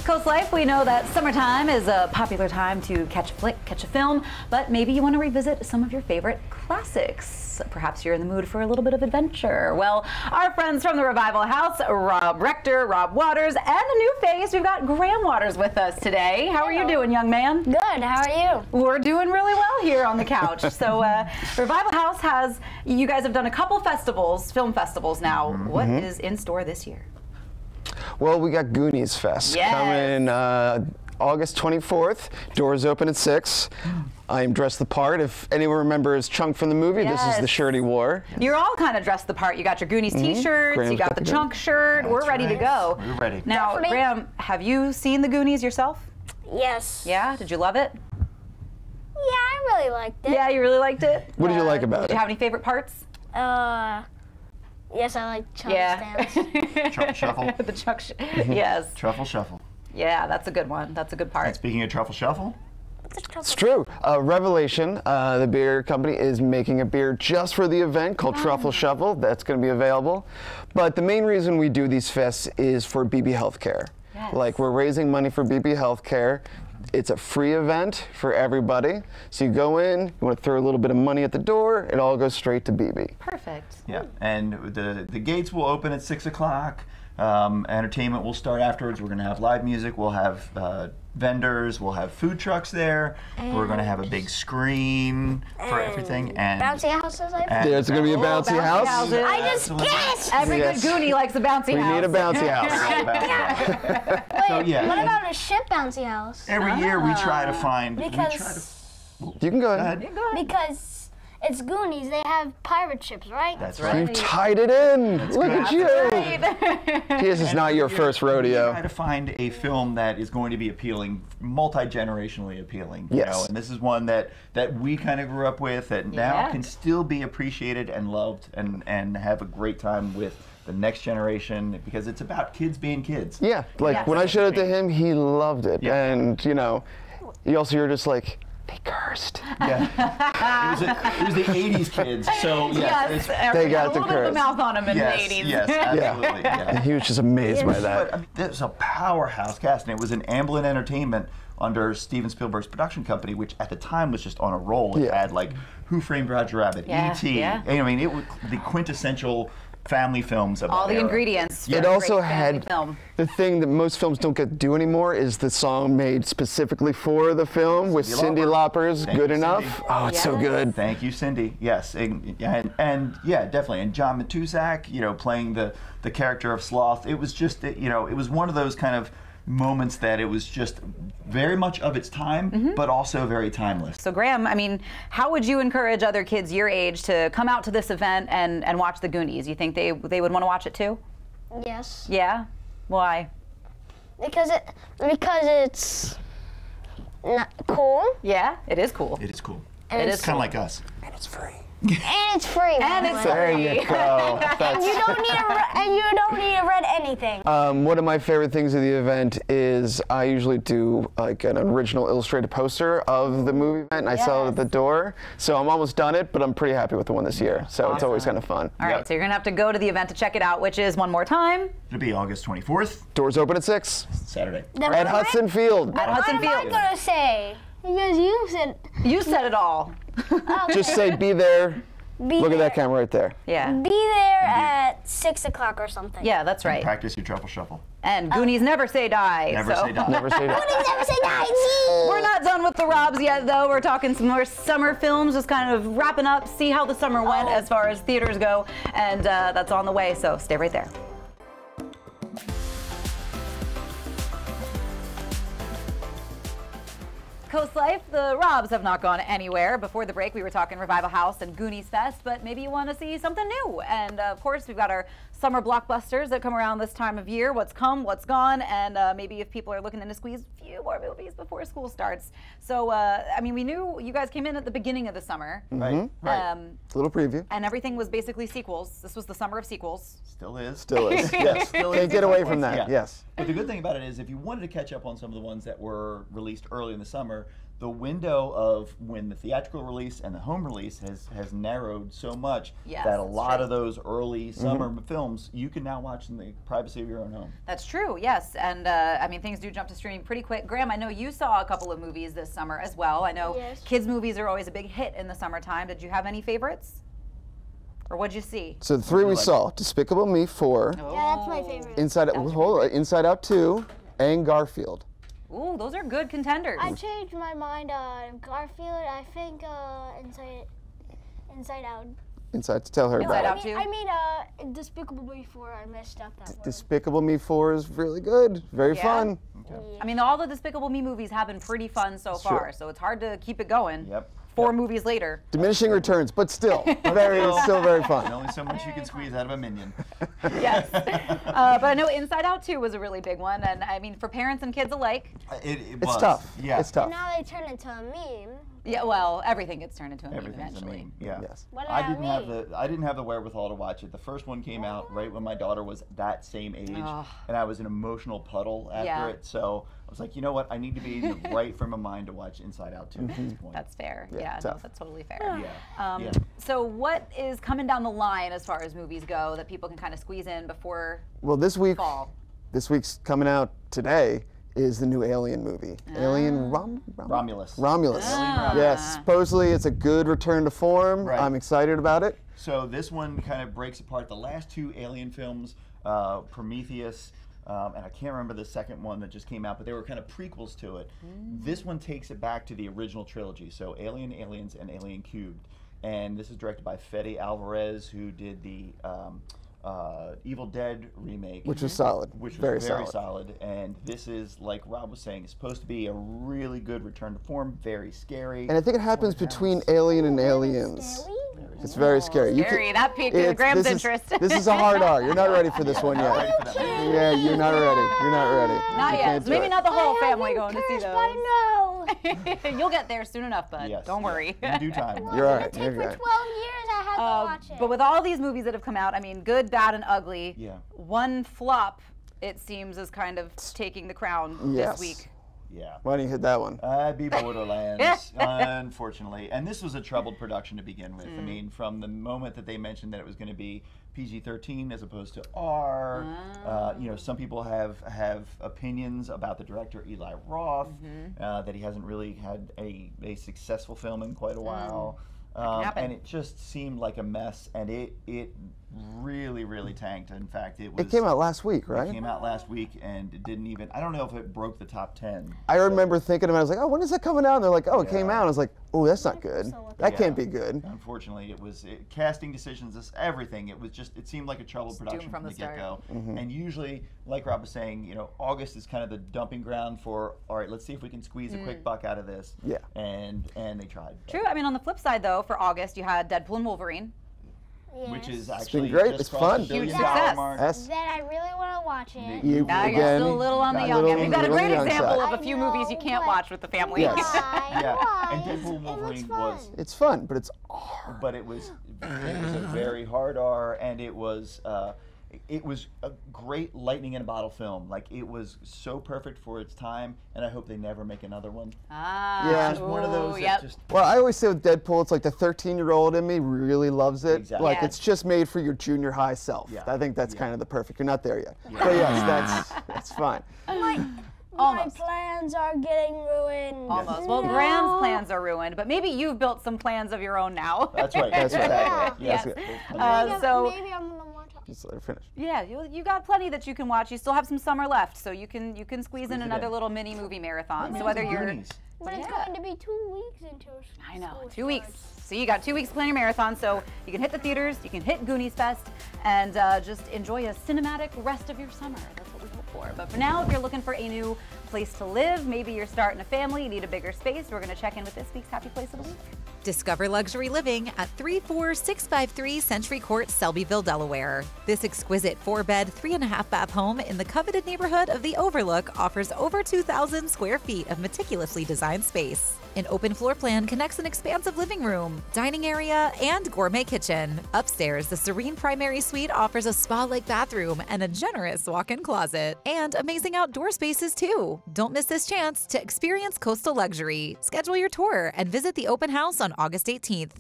CoastLife, we know that summertime is a popular time to catch a flick, catch a film, but maybe you want to revisit some of your favorite classics. Perhaps you're in the mood for a little bit of adventure. Well, our friends from the Revival House, Rob Rector, Rob Waters, and a new face, we've got Graham Waters with us today. How are you doing, young man? Good, how are you? We're doing really well here on the couch. So Revival House has, you guys have done a couple festivals, film festivals now. What is in store this year? Well, we got Goonies-Fest coming August 24th. Doors open at 6. I am dressed the part. If anyone remembers Chunk from the movie, this is the shirt he wore. You're all kind of dressed the part. You got your Goonies t-shirts, you got the Chunk shirt. We're ready to go. We're ready. Now, Graham, have you seen the Goonies yourself? Yes. Yeah? Did you love it? Yeah, I really liked it. Yeah, you really liked it? What did you like about it? Did you have any favorite parts? Yes, I like Chunk's dance. Truffle Shuffle. The Chuck yes. Truffle Shuffle. Yeah, that's a good one. That's a good part. And speaking of Truffle Shuffle, it's true. Revelation, the beer company, is making a beer just for the event called Truffle Shuffle. That's going to be available. But the main reason we do these fests is for Beebe Healthcare. Yes. Like, we're raising money for Beebe Healthcare. It's a free event for everybody. So you go in, you want to throw a little bit of money at the door, it all goes straight to Beebe. Perfect. yeah, and the gates will open at 6 o'clock. Entertainment will start afterwards. We're going to have live music. We'll have vendors. We'll have food trucks there. We're going to have a big screen for everything. And bouncy houses, I think. There's going to be a bouncy house. houses. I just guessed! Every good Goonie likes a bouncy house. We need a bouncy house. Wait, So, yeah, what and- about a ship bouncy house? every year we try to find. You can go Go ahead. ahead. Because it's Goonies, they have pirate ships, right? That's You right. tied it in. Look at you. Right. This is not your first We rodeo. try to find a film that is going to be appealing, multi-generationally appealing. You Yes. know? And this is one that we kind of grew up with that now Yeah. can still be appreciated and loved and have a great time with the next generation because it's about kids being kids. Yeah, like Yes. when I showed it to him, he loved it. Yeah. And, you know, you're just like, they cursed. Yeah. it was the 80s kids, so Yes, They got a little the bit of a curse. mouth on him in yes, the 80s. yes, absolutely. Yeah. And he was just amazed by that. But I mean, there's a powerhouse cast, and it was an Amblin Entertainment under Steven Spielberg's production company, which at the time was just on a roll. It Yeah. had like Who Framed Roger Rabbit, Yeah, E.T. yeah. I mean, it was the quintessential family films of All that the era. ingredients. Yeah. It for a also great family had film. the thing that most films don't get to do anymore is the song made specifically for the film with Cyndi Lauper's Thank Good you, Enough. Cyndi. Oh, it's so Yes. good. Thank you, Cindy. Yes, and yeah, definitely. And John Matuszak, you know, playing the character of Sloth. It was just, you know, it was one of those kind of moments that it was just very much of its time, but also very timeless. So Graham, I mean, how would you encourage other kids your age to come out to this event and watch the Goonies? You think they would want to watch it too? Yes. Yeah? Why? Because it's not cool, Yeah, it is cool. It is cool. and It it's, is Kind of like us. And it's free. and it's free. by And the it's way. There you go. And you don't need to read anything. One of my favorite things of the event is I usually do like an original illustrated poster of the movie event and I sell it at the door. So I'm almost done it, but I'm pretty happy with the one this year. So it's always kind of fun. All right, Yep. so you're going to have to go to the event to check it out, which is one more time. It'll be August 24th, Doors open at 6 Saturday. at Hudson Fields. At Hudson What am I Fields. gonna say? Because you said You said it all. Just say be there. be Look at there. that camera right there. Yeah. Be there at 6 o'clock or something. Yeah, that's right. Practice your truffle shuffle. And Goonies never say die. Never so. say die. Never say that. Goonies never say die. We're not done with the Robs yet, though. We're talking some more summer films, just kind of wrapping up, see how the summer went as far as theaters go, and that's on the way, so stay right there. CoastLife, the Robs have not gone anywhere. Before the break, we were talking Revival House and Goonies-Fest, but maybe you want to see something new. And of course, we've got our summer blockbusters that come around this time of year. What's come, what's gone, and maybe if people are looking to squeeze a few more movies before school starts. So, I mean, we knew you guys came in at the beginning of the summer. Right. Right. Little preview. And everything was basically sequels. This was the summer of sequels. Still is. Still is. Yes. Still Can't is. get away from that. Yeah. Yes. But the good thing about it is if you wanted to catch up on some of the ones that were released early in the summer, the window of when the theatrical release and the home release has narrowed so much Yes, that a that's lot true. of those early summer films you can now watch in the privacy of your own home. That's true, yes. And I mean, things do jump to streaming pretty quick. Graham, I know you saw a couple of movies this summer as well. I know Yes. kids' movies are always a big hit in the summertime. Did you have any favorites? Or what'd you see? So the three we like? saw: Despicable Me 4, Yeah, that's my favorite. Inside Out 2, and Garfield. Ooh, those are good contenders. I changed my mind on Garfield. I think Inside Out. Inside to tell her Inside about Out it. too? I mean, Despicable Me 4. I messed up that one. Despicable Me 4 is really good, very Yeah? fun. I mean, all the Despicable Me movies have been pretty fun so Sure. far, so it's hard to keep it going. Yep. 4 movies later. Diminishing returns, but still still very And fun. only so much you can squeeze out of a minion. Yes. But I know Inside Out 2 was a really big one, and I mean, for parents and kids alike. It It's was. tough. Yeah. It's And tough. now they turn into a meme. Yeah, well, everything gets turned into a meme Everything's a eventually. meme. Yeah. Yes. What I about didn't have the wherewithal to watch it. The first one came out right when my daughter was that same age, Ugh. and I was an emotional puddle after Yeah. it. So I was like, you know what? I need to be in the right frame of mind to watch Inside Out 2 at this point. That's fair. Yeah, Yeah, no, tough. that's totally fair. yeah. Yeah. So what is coming down the line as far as movies go that people can kind of squeeze in before Well, this fall? week's coming out today is the new Alien movie. Alien Romulus. Romulus. Alien Romulus. Yes, supposedly it's a good return to form. Right. I'm excited about it. So this one kind of breaks apart the last 2 Alien films, Prometheus, and I can't remember the second one that just came out, but they were kind of prequels to it. This one takes it back to the original trilogy, so Alien, Aliens, and Alien Cubed. And this is directed by Fede Alvarez, who did the Evil Dead remake. Which was solid. Which was Very very solid. solid. And this is, like Rob was saying, it's supposed to be a really good return to form, very scary. And I think it happens between Alien and Aliens. It's very scary. Scary. That piqued it's- Graham's this interest. This is a hard R. You're not ready for this one Not yet. ready for that one. Yeah, you're not ready. You're not ready. Not You yet. can't So do maybe it. not the whole I family haven't going to see cursed, those. I know. You'll get there soon enough, bud. Yes. Don't worry. In due time. You're all right. It's You're been good. 12 years. I have to watch it. But with all these movies that have come out, I mean, good, bad, and ugly. Yeah. One flop, it seems, is kind of taking the crown Yes. this week. Yeah. Why don't you hit that one? I'd be Borderlands, unfortunately. And this was a troubled production to begin with. I mean, from the moment that they mentioned that it was going to be PG-13 as opposed to R, you know, some people have opinions about the director Eli Roth, that he hasn't really had a successful film in quite a while. happen. And it just seemed like a mess, and it really tanked. In fact, it was. It came out last week, It right? came out last week, and it didn't even. I don't know if it broke the top 10. I remember thinking about it. I was like, oh, when is that coming out? And they're like, oh, it came Yeah. out. I was like, oh, that's not good. That can't be good. Unfortunately, it was casting decisions, everything. It was just. It seemed like a troubled production from from the the get-go. Mm-hmm. And usually, like Rob was saying, you know, August is kind of the dumping ground for. All right, let's see if we can squeeze a quick buck out of this. Yeah. And they tried. True. I mean, on the flip side, though, for August, you had Deadpool and Wolverine. Which is Yes. actually great. just It's crossed fun. the $1 billion Huge success. mark. That's Then I really want to watch it. you Now you're again. still a little on the got a young little end. We've got a on the great young example side. of a few I know, movies you can't but watch with the family. Yes. Why? Yeah, Why? and Deadpool It looks Wolverine fun. was. It's fun, but it's R. But it was a very hard R, and it was a great lightning in a bottle film. Like, it was so perfect for its time, and I hope they never make another one. Ah, Yeah. Just one of those yep. that just. Well, I always say with Deadpool, it's like the 13-year-old in me really loves it. Exactly. Like, Yeah. it's just made for your junior high self. Yeah. I think that's Yeah. kind of the perfect. You're not there yet. But yes, that's fine. My Almost. plans are getting ruined. Almost. Well, No. Graham's plans are ruined, but maybe you've built some plans of your own now. That's right. That's right. Exactly. Yes. That's good. So Maybe I'm gonna watch it. Just let her finish. yeah, you got plenty that you can watch. You still have some summer left, so you can squeeze in it another in. little mini movie marathon. Maybe So whether it's you're Goonies. But it's Yeah. going to be 2 weeks until I know, school 2 weeks. starts. So you got 2 weeks to plan your marathon, so you can hit the theaters, you can hit Goonies-Fest, and just enjoy a cinematic rest of your summer. That's what we hope for. But for now, if you're looking for a new place to live, maybe you're starting a family, you need a bigger space, we're going to check in with this week's Happy Place of the Week. Discover luxury living at 34653 Century Court, Selbyville, Delaware. This exquisite 4-bed, 3.5-bath home in the coveted neighborhood of the Overlook offers over 2,000 square feet of meticulously designed space. An open floor plan connects an expansive living room, dining area, and gourmet kitchen. Upstairs, the serene primary suite offers a spa-like bathroom and a generous walk-in closet. And amazing outdoor spaces, too. Don't miss this chance to experience coastal luxury. Schedule your tour and visit the open house on August 18th.